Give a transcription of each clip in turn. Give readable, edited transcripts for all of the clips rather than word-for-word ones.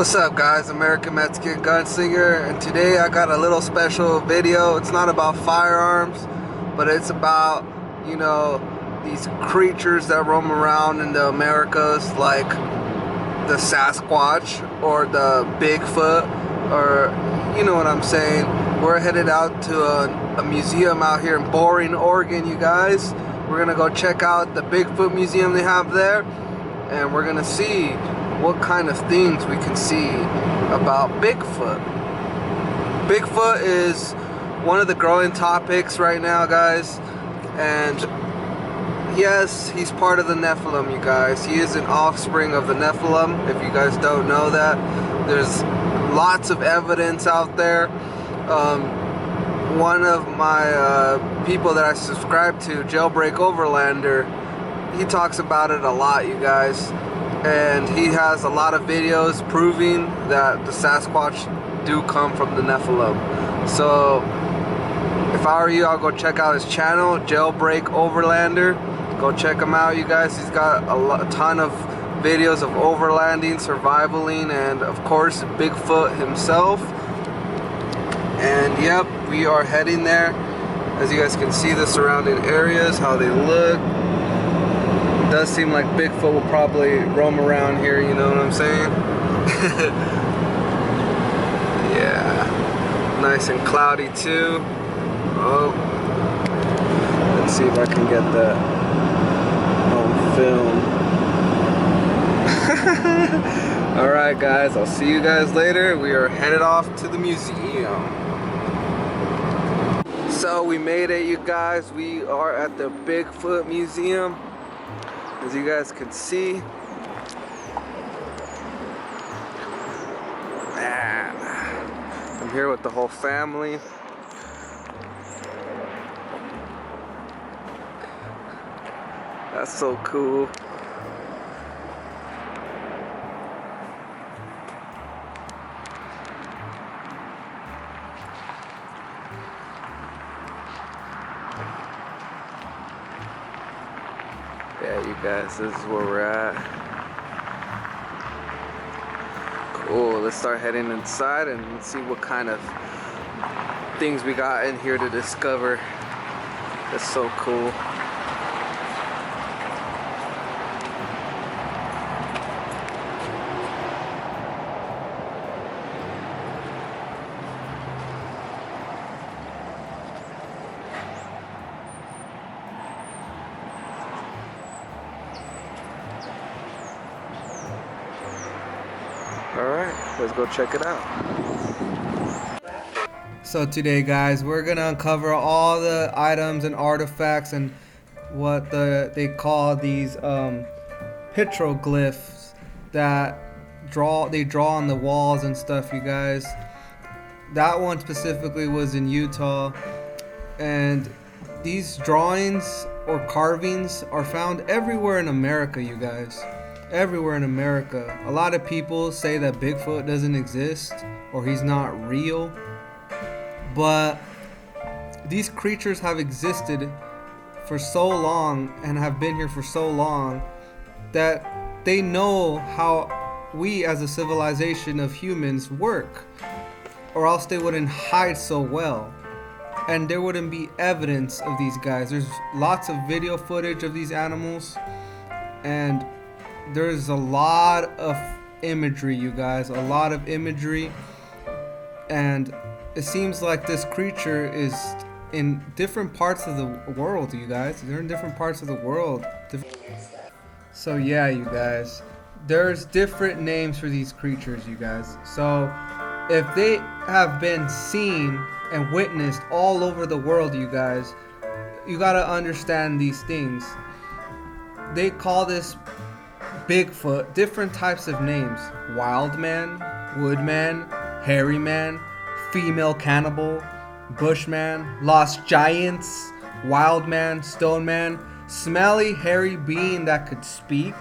What's up, guys? American Mexican Gunslinger, and today I got a little special video. It's not about firearms, but it's about, these creatures that roam around in the Americas, like the Sasquatch or the Bigfoot, or you know what I'm saying. We're headed out to a museum out here in Boring, Oregon, you guys. We're gonna go check out the Bigfoot museum they have there, and we're gonna see what kind of things we can see about Bigfoot. Bigfoot is one of the growing topics right now, guys, and yes, he's part of the Nephilim, you guys. He is an offspring of the Nephilim, if you guys don't know that. There's lots of evidence out there. One of my people that I subscribe to, Jailbreak Overlander, he talks about it a lot, you guys. And he has a lot of videos proving that the Sasquatch do come from the Nephilim. So if I were you, I'll go check out his channel, Jailbreak Overlander. Go check him out, you guys. He's got a ton of videos of overlanding, survivaling, and of course Bigfoot himself. And yep, we are heading there. As you guys can see, the surrounding areas, how they look. It does seem like Bigfoot will probably roam around here, you know what I'm saying? Yeah, nice and cloudy too. Oh, let's see if I can get that on film. Alright guys, I'll see you guys later. We are headed off to the museum. So we made it, you guys. We are at the Bigfoot Museum. As you guys can see, man, I'm here with the whole family. That's so cool. Yeah, you guys, this is where we're at. Cool, let's start heading inside and see what kind of things we got in here to discover. That's so cool. Alright, let's go check it out. So today, guys, we're gonna uncover all the items and artifacts and what they call these petroglyphs that they draw on the walls and stuff, you guys. That one specifically was in Utah, and these drawings or carvings are found everywhere in America, you guys. Everywhere in America. A lot of people say that Bigfoot doesn't exist or he's not real, but these creatures have existed for so long and have been here for so long that they know how we as a civilization of humans work, or else they wouldn't hide so well and there wouldn't be evidence of these guys. There's lots of video footage of these animals, and there's a lot of imagery, you guys, a lot of imagery, and it seems like this creature is in different parts of the world, you guys. They're in different parts of the world. So yeah, you guys, there's different names for these creatures, you guys. So if they have been seen and witnessed all over the world, you guys, you gotta understand these things. They call this Bigfoot different types of names: wild man, woodman, hairy man, female cannibal, bushman, lost giants, wild man, stone man, smelly hairy being that could speak,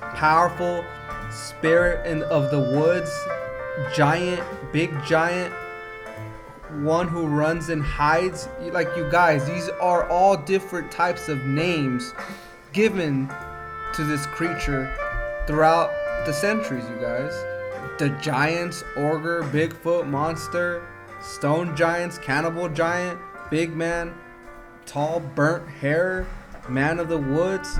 powerful spirit of the woods, giant, big giant, one who runs and hides. Like, you guys, these are all different types of names given to this creature throughout the centuries, you guys. the giants, ogre, Bigfoot, monster, stone giants, cannibal giant, big man, tall, burnt hair, man of the woods.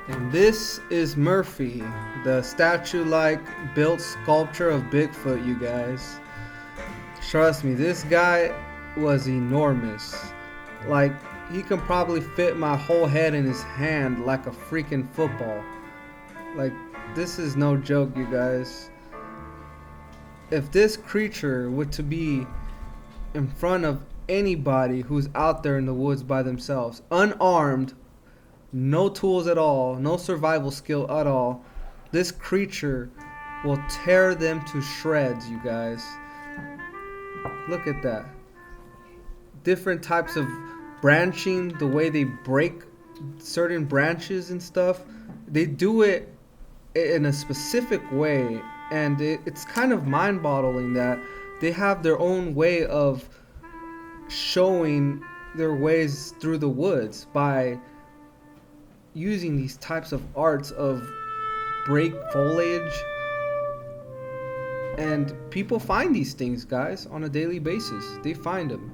And this is Murphy, the statue-like built sculpture of Bigfoot, you guys. Trust me, this guy was enormous. Like, he can probably fit my whole head in his hand like a freaking football. Like, this is no joke, you guys. If this creature were to be in front of anybody who's out there in the woods by themselves, unarmed, no tools at all, no survival skill at all, this creature will tear them to shreds, you guys. Look at that. Different types of branching, the way they break certain branches and stuff, they do it in a specific way, and it's kind of mind-boggling that they have their own way of showing their ways through the woods by using these types of arts of break foliage. And people find these things, guys, on a daily basis. They find them.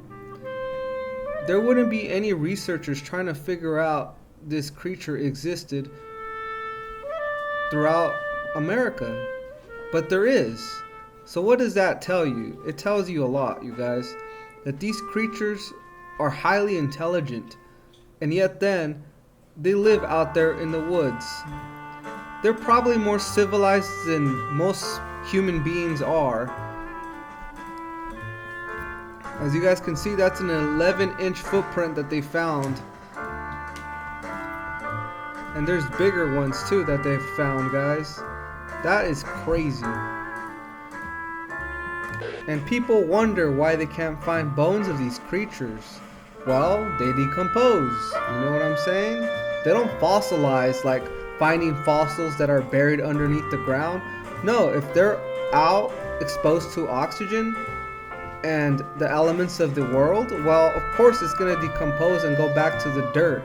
There wouldn't be any researchers trying to figure out this creature existed throughout America, but there is. So what does that tell you? It tells you a lot, you guys, that these creatures are highly intelligent, and yet then they live out there in the woods. They're probably more civilized than most human beings are. As you guys can see, that's an 11-inch footprint that they found. And there's bigger ones too that they've found, guys. That is crazy. And people wonder why they can't find bones of these creatures. Well, they decompose. You know what I'm saying? They don't fossilize like finding fossils that are buried underneath the ground. No, if they're out exposed to oxygen and the elements of the world, well, of course it's going to decompose and go back to the dirt.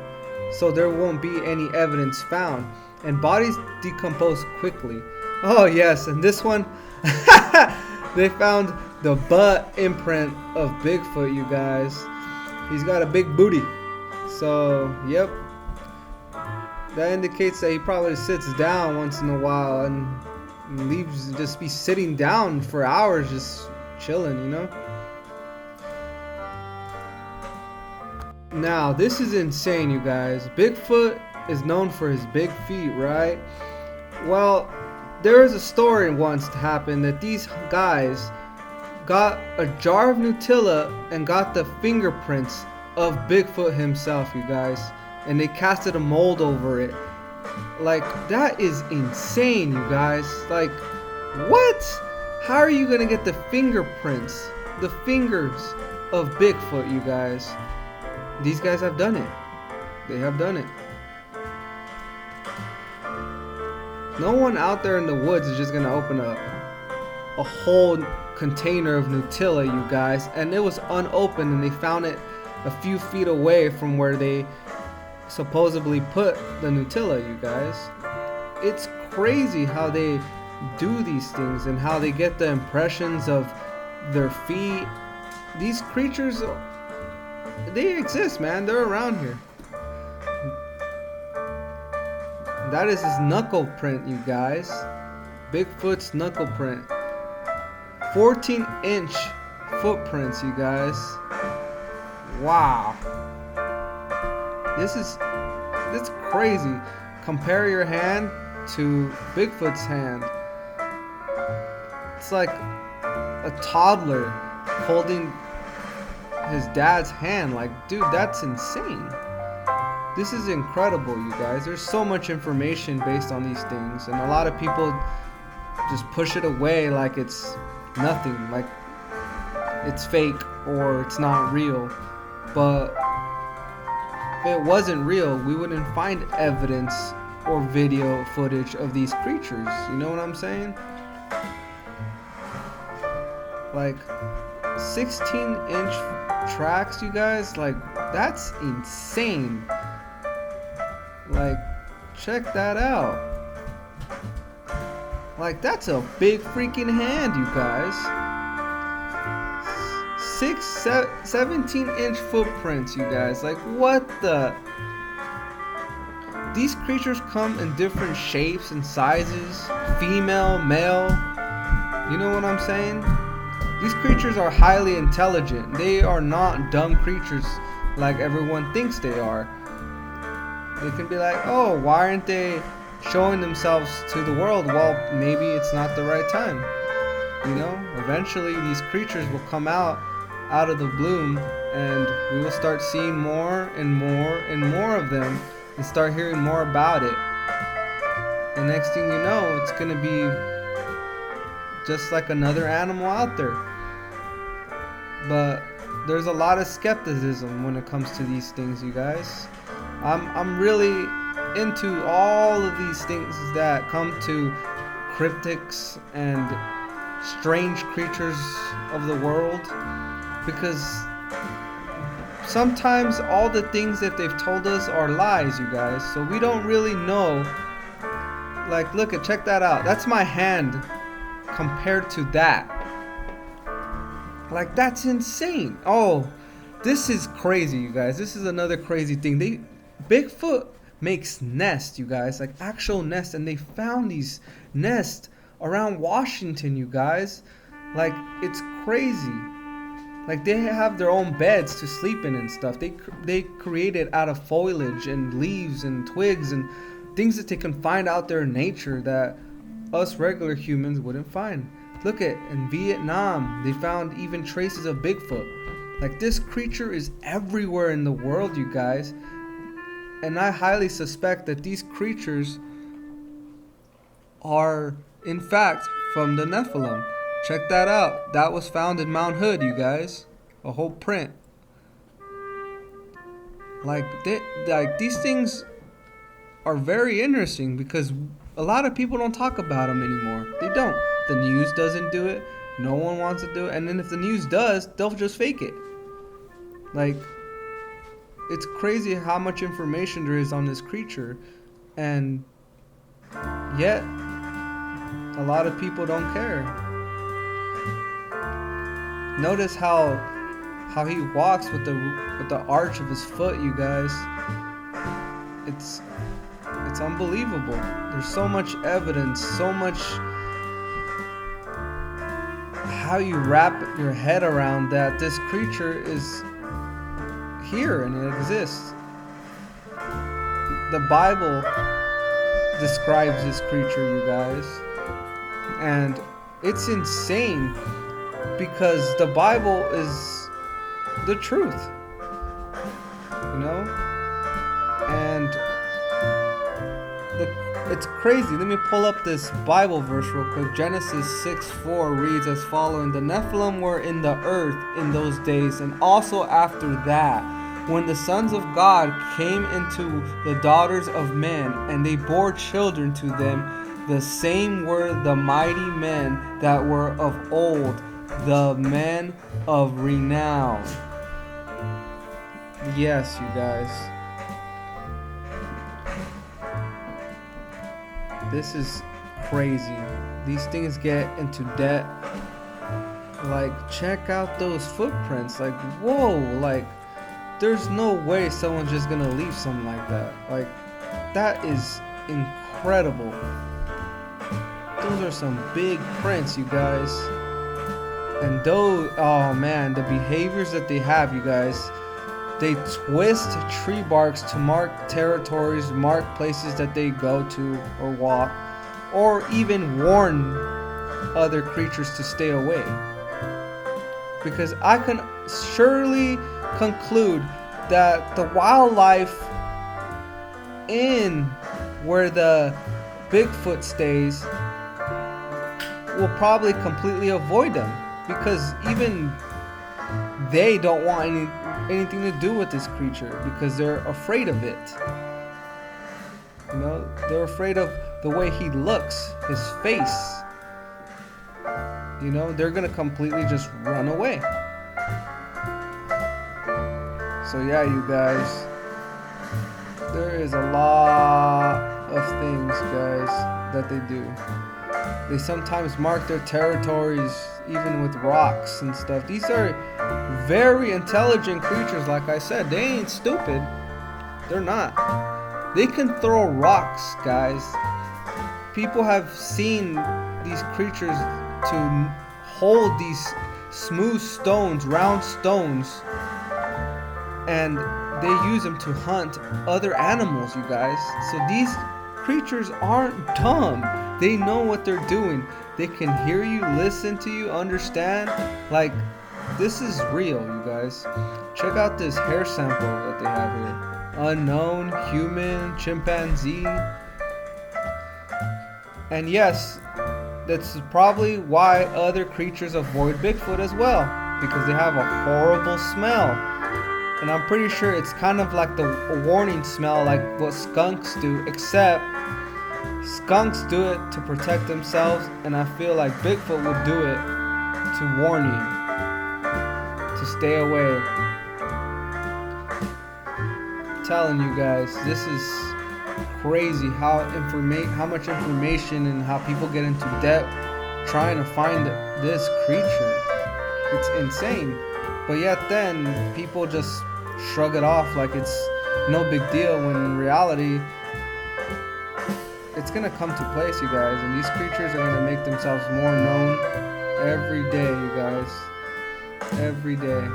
So there won't be any evidence found. And bodies decompose quickly. Oh yes, and this one, they found the butt imprint of Bigfoot, you guys. He's got a big booty. So, yep. That indicates that he probably sits down once in a while and leaves, just be sitting down for hours just chilling, you know? Now, this is insane, you guys. Bigfoot is known for his big feet, right? Well, there was a story once to happen that these guys got a jar of Nutella and got the fingerprints of Bigfoot himself, you guys. And they casted a mold over it. Like, that is insane, you guys. Like, what? How are you gonna get the fingerprints, the fingers of Bigfoot, you guys? These guys have done it. They have done it. No one out there in the woods is just gonna open a whole container of Nutella, you guys. And it was unopened, and they found it a few feet away from where they supposedly put the Nutella, you guys. It's crazy how they do these things and how they get the impressions of their feet. These creatures, they exist, man. They're around here. That is his knuckle print, you guys. Bigfoot's knuckle print. 14-inch footprints, you guys. Wow. It's crazy. Compare your hand to Bigfoot's hand. It's like a toddler holding his dad's hand. Like, dude, that's insane. This is incredible, you guys. There's so much information based on these things, and a lot of people just push it away like it's nothing, like it's fake or it's not real. But if it wasn't real, we wouldn't find evidence or video footage of these creatures. You know what I'm saying? Like 16-inch tracks, you guys. Like, that's insane. Like, check that out. Like, that's a big freaking hand, you guys. 17-inch footprints, you guys. Like, what the? These creatures come in different shapes and sizes, female, male. You know what I'm saying? These creatures are highly intelligent. They are not dumb creatures like everyone thinks they are. They can be like, oh, why aren't they showing themselves to the world? Well, maybe it's not the right time. You know, eventually these creatures will come out of the bloom, and we will start seeing more and more and more of them, and start hearing more about it. And next thing you know, it's gonna be just like another animal out there. But there's a lot of skepticism when it comes to these things, you guys. I'm really into all of these things that come to cryptids and strange creatures of the world, because sometimes all the things that they've told us are lies, you guys. So we don't really know. Like, look, check that out. That's my hand compared to that. Like, that's insane. Oh, this is crazy, you guys. This is another crazy thing. Bigfoot makes nests, you guys, like actual nests, and they found these nests around Washington, you guys. Like, it's crazy. Like, they have their own beds to sleep in and stuff. They create it out of foliage and leaves and twigs and things that they can find out there in nature that us regular humans wouldn't find. Look at, in Vietnam, they found even traces of Bigfoot. Like, this creature is everywhere in the world, you guys. And I highly suspect that these creatures are, in fact, from the Nephilim. Check that out. That was found in Mount Hood, you guys. A whole print. Like these things are very interesting because a lot of people don't talk about them anymore. They don't. The news doesn't do it. No one wants to do it. And then if the news does, they'll just fake it. Like, it's crazy how much information there is on this creature, and yet a lot of people don't care. Notice how he walks with the arch of his foot, you guys. It's unbelievable. There's so much evidence, so much how you wrap your head around that this creature is here and it exists. The Bible describes this creature, you guys, and it's insane because the Bible is the truth, you know. And it's crazy. Let me pull up this Bible verse real quick. Genesis 6:4 reads as following: The Nephilim were in the earth in those days, and also after that, when the sons of God came into the daughters of men, and they bore children to them. The same were the mighty men that were of old, the men of renown. Yes, you guys. This is crazy. These things get into debt. Like, check out those footprints. Like, whoa, like, there's no way someone's just gonna leave something like that. Like, that is incredible. Those are some big prints, you guys. And those, oh man, the behaviors that they have, you guys. They twist tree barks to mark territories, mark places that they go to or walk, or even warn other creatures to stay away. Because I can surely conclude that the wildlife in where the Bigfoot stays will probably completely avoid them, because even they don't want anything to do with this creature because they're afraid of it. You know, they're afraid of the way he looks, his face. You know, they're gonna completely just run away. So yeah, you guys, there is a lot of things, guys, that they do. They sometimes mark their territories even with rocks and stuff. These are very intelligent creatures, like I said. They ain't stupid. They're not. They can throw rocks, guys. People have seen these creatures to hold these smooth stones, round stones, and they use them to hunt other animals, you guys. So these creatures aren't dumb. They know what they're doing. They can hear you, listen to you, understand. Like, this is real, you guys. Check out this hair sample that they have here. Unknown, human, chimpanzee. And yes, that's probably why other creatures avoid Bigfoot as well, because they have a horrible smell. And I'm pretty sure it's kind of like a warning smell, like what skunks do, except skunks do it to protect themselves, and I feel like Bigfoot would do it to warn you to stay away. I'm telling you guys, this is crazy how much information and how people get into debt trying to find this creature. It's insane. But yet then people just shrug it off like it's no big deal, when in reality it's gonna come to place, you guys, and these creatures are gonna make themselves more known every day, you guys. Every day.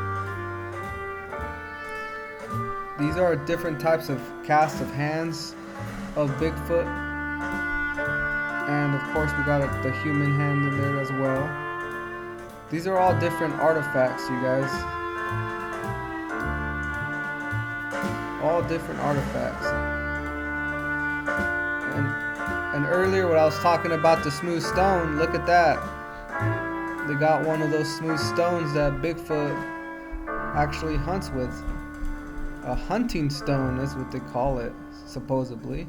These are different types of casts of hands of Bigfoot, and of course we got the human hand in there as well. These are all different artifacts, you guys. All different artifacts. And earlier when I was talking about the smooth stone, look at that. They got one of those smooth stones that Bigfoot actually hunts with. A hunting stone is what they call it, supposedly.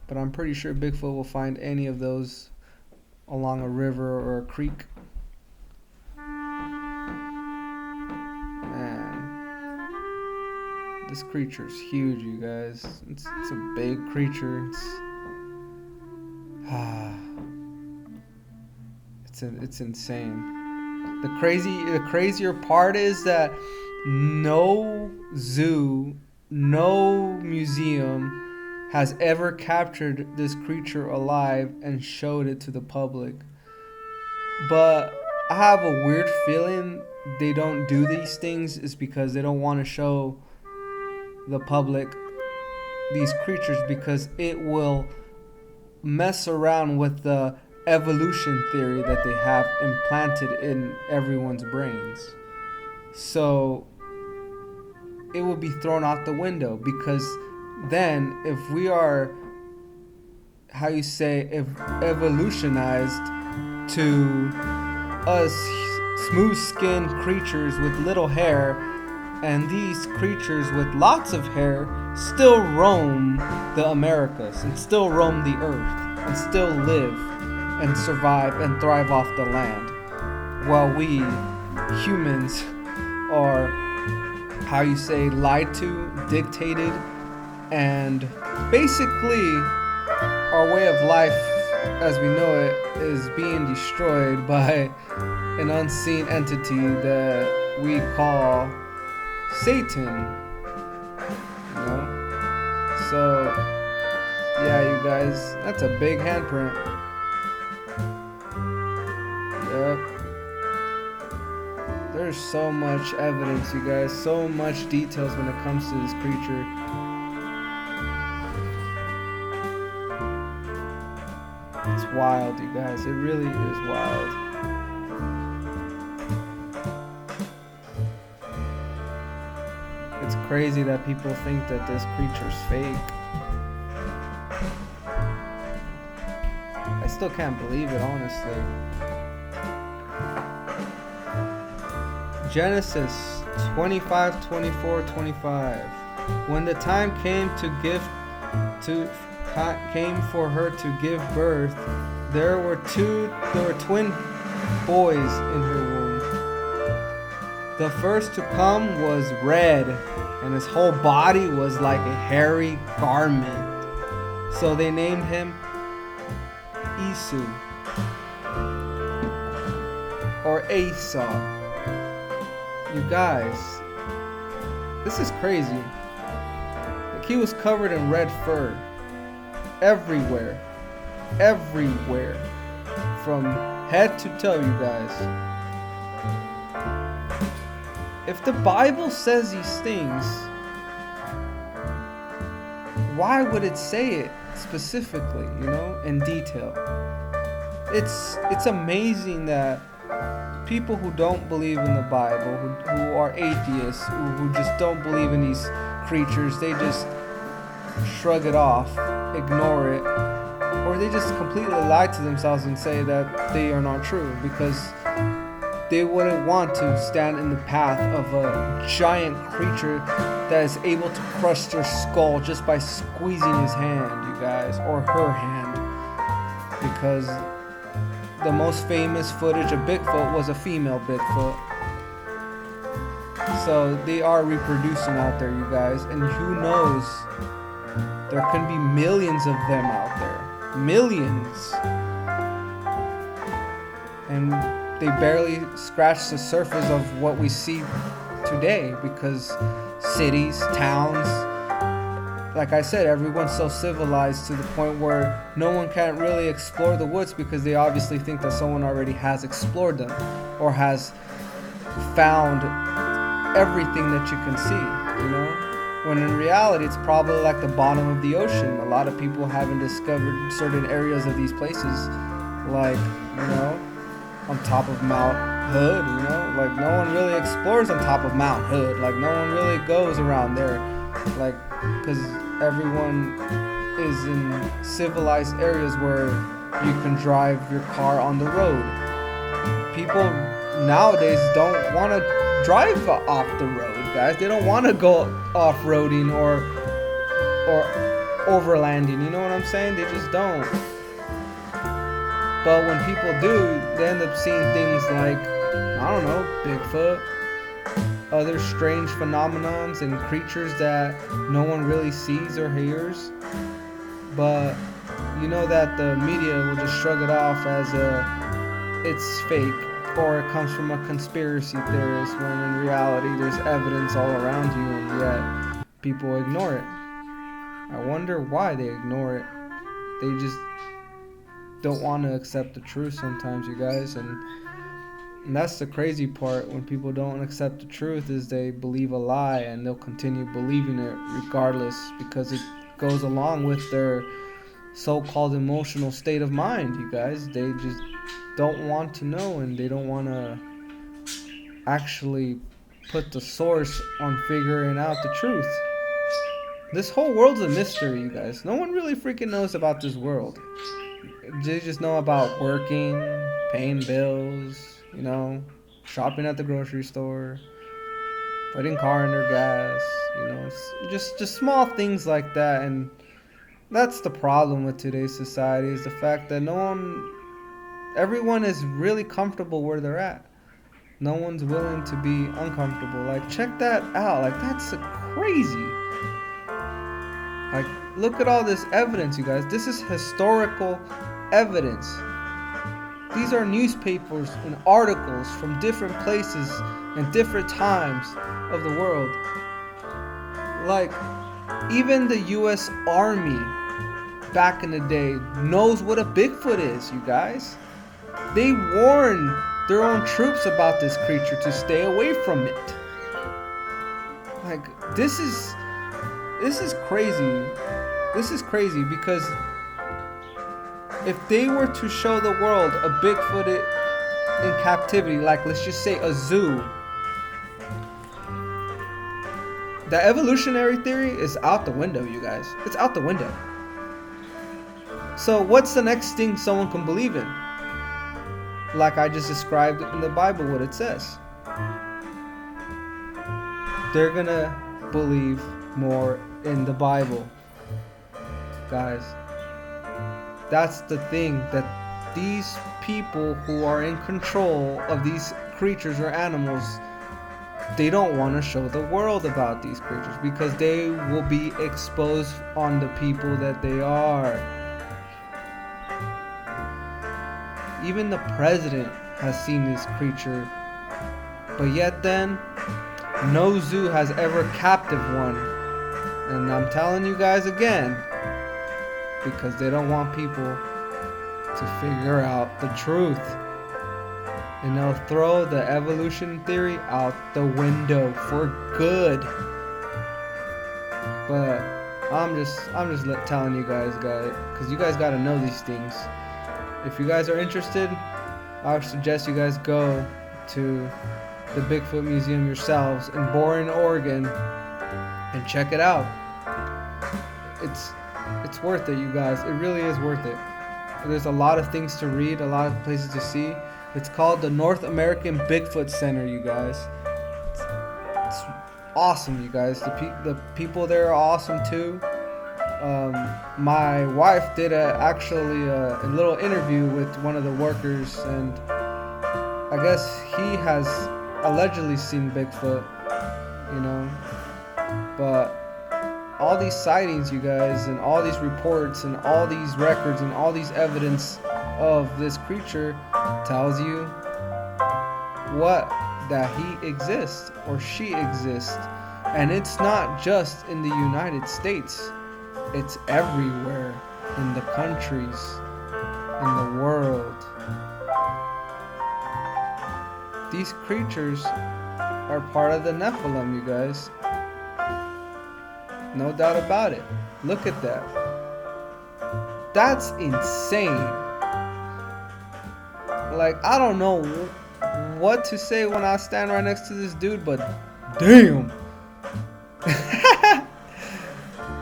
But I'm pretty sure Bigfoot will find any of those along a river or a creek. Man, this creature's huge, you guys. It's a big creature. It's insane. The crazier part is that no zoo, no museum has ever captured this creature alive and showed it to the public. But I have a weird feeling they don't do these things is because they don't want to show the public these creatures, because it will mess around with the evolution theory that they have implanted in everyone's brains. So it will be thrown out the window, because then if we are, how you say, evolutionized to us smooth skinned creatures with little hair, and these creatures with lots of hair still roam the Americas and still roam the earth and still live and survive and thrive off the land, while we humans are, how you say, lied to, dictated, and basically our way of life as we know it is being destroyed by an unseen entity that we call Satan, you know? So yeah, you guys, that's a big handprint. Yep. There's so much evidence, you guys, so much details when it comes to this creature. It's wild, you guys. It really is wild. It's crazy that people think that this creature's fake. I still can't believe it, honestly. Genesis 25, 24, 25. When the time came came for her to give birth, there were twin boys in her womb. The first to come was red, and his whole body was like a hairy garment. So they named him Esau or Esau. You guys, this is crazy. Like, he was covered in red fur everywhere, from head to toe, you guys. If the Bible says these things, why would it say it specifically, in detail? It's amazing that people who don't believe in the Bible, who are atheists, who just don't believe in these creatures, they just shrug it off, ignore it, or they just completely lie to themselves and say that they are not true, because they wouldn't want to stand in the path of a giant creature that is able to crush their skull just by squeezing his hand, you guys, or her hand. Because the most famous footage of Bigfoot was a female Bigfoot. So they are reproducing out there, you guys, and who knows, there can be millions of them out there. Millions. And they barely scratch the surface of what we see today, because cities, towns, like I said, everyone's so civilized to the point where no one can't really explore the woods, because they obviously think that someone already has explored them or has found everything that you can see, when in reality it's probably like the bottom of the ocean. A lot of people haven't discovered certain areas of these places, like, on top of Mount Hood, like no one really explores on top of Mount Hood, like no one really goes around there, like, because everyone is in civilized areas where you can drive your car on the road. People nowadays don't want to drive off the road, guys. They don't want to go off-roading or overlanding, you know what I'm saying? They just don't. But when people do, they end up seeing things like, I don't know, Bigfoot, other strange phenomenons and creatures that no one really sees or hears. But you know that the media will just shrug it off as it's fake, or it comes from a conspiracy theorist, when in reality there's evidence all around you, and yet people ignore it. I wonder why they ignore it. They just don't want to accept the truth sometimes, you guys, and that's the crazy part. When people don't accept the truth, is they believe a lie, and they'll continue believing it regardless, because it goes along with their so-called emotional state of mind, you guys. They just don't want to know, and they don't want to actually put the source on figuring out the truth. This whole world's a mystery, you guys. No one really freaking knows about this world. They just know about working, paying bills, shopping at the grocery store, putting car in their gas, just small things like that. And that's the problem with today's society, is the fact that everyone is really comfortable where they're at. No one's willing to be uncomfortable. Like, check that out. Like, that's crazy. Like, look at all this evidence, you guys. This is historical evidence. These are newspapers and articles from different places and different times of the world. Like, even the U.S. Army back in the day knows what a Bigfoot is, you guys. They warn their own troops about this creature to stay away from it. Like, this is crazy. This is crazy, because if they were to show the world a Bigfoot in captivity, like, let's just say a zoo, the evolutionary theory is out the window, you guys. It's out the window. So what's the next thing someone can believe in? Like I just described in the Bible what it says. They're gonna believe more in the Bible. Guys, that's the thing, that these people who are in control of these creatures or animals, they don't want to show the world about these creatures, because they will be exposed on the people that they are. Even the president has seen this creature. But yet then, no zoo has ever captive one. And I'm telling you guys again, because they don't want people to figure out the truth. And they'll throw the evolution theory out the window for good. But I'm just telling you guys, because you guys gotta know these things. If you guys are interested, I would suggest you guys go to the Bigfoot Museum yourselves in Boren, Oregon, and check it out. It's worth it, you guys. It really is worth it. There's a lot of things to read, a lot of places to see. It's called the North American Bigfoot Center, you guys. It's awesome, you guys. The people there are awesome too. My wife did actually a little interview with one of the workers, and I guess he has allegedly seen Bigfoot, you know. But all these sightings, you guys, and all these reports and all these records and all these evidence of this creature tells you that he exists or she exists. And it's not just in the United States, it's everywhere in the countries, in the world. These creatures are part of the Nephilim, you guys. No doubt about it. Look at that. That's insane. Like, I don't know what to say when I stand right next to this dude, but damn.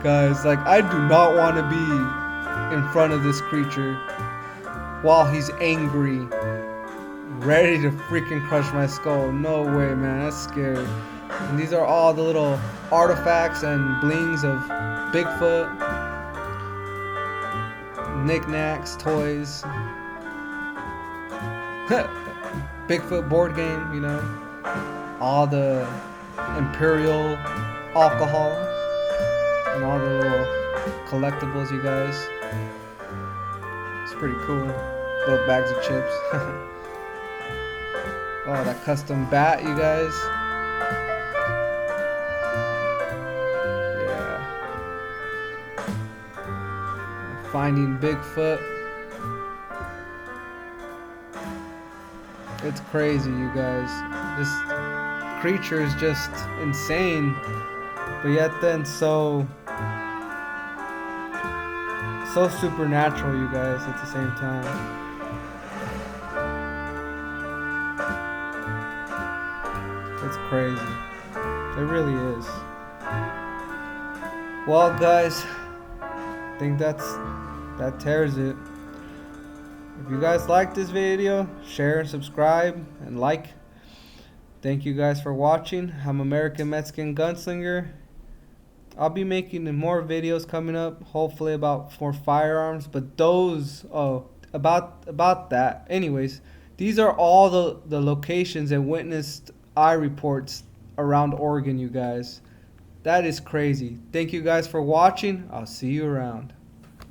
Guys, like, I do not want to be in front of this creature while he's angry, ready to freaking crush my skull. No way, man. That's scary. And these are all the little artifacts and blings of Bigfoot, knickknacks, toys, Bigfoot board game, you know, all the Imperial alcohol, and all the little collectibles, you guys. It's pretty cool. Little bags of chips. Oh, that custom bat, you guys. Finding Bigfoot. It's crazy, you guys. This creature is just insane, but yet then so supernatural, you guys, at the same time. It's crazy. It really is. Well, guys, I think that tears it. If you guys like this video, share and subscribe and like. Thank you guys for watching. I'm American Mexican Gunslinger. I'll be making more videos coming up, hopefully about more firearms, but those about that. Anyways, these are all the locations and witnessed eye reports around Oregon, you guys. That is crazy. Thank you guys for watching. I'll see you around.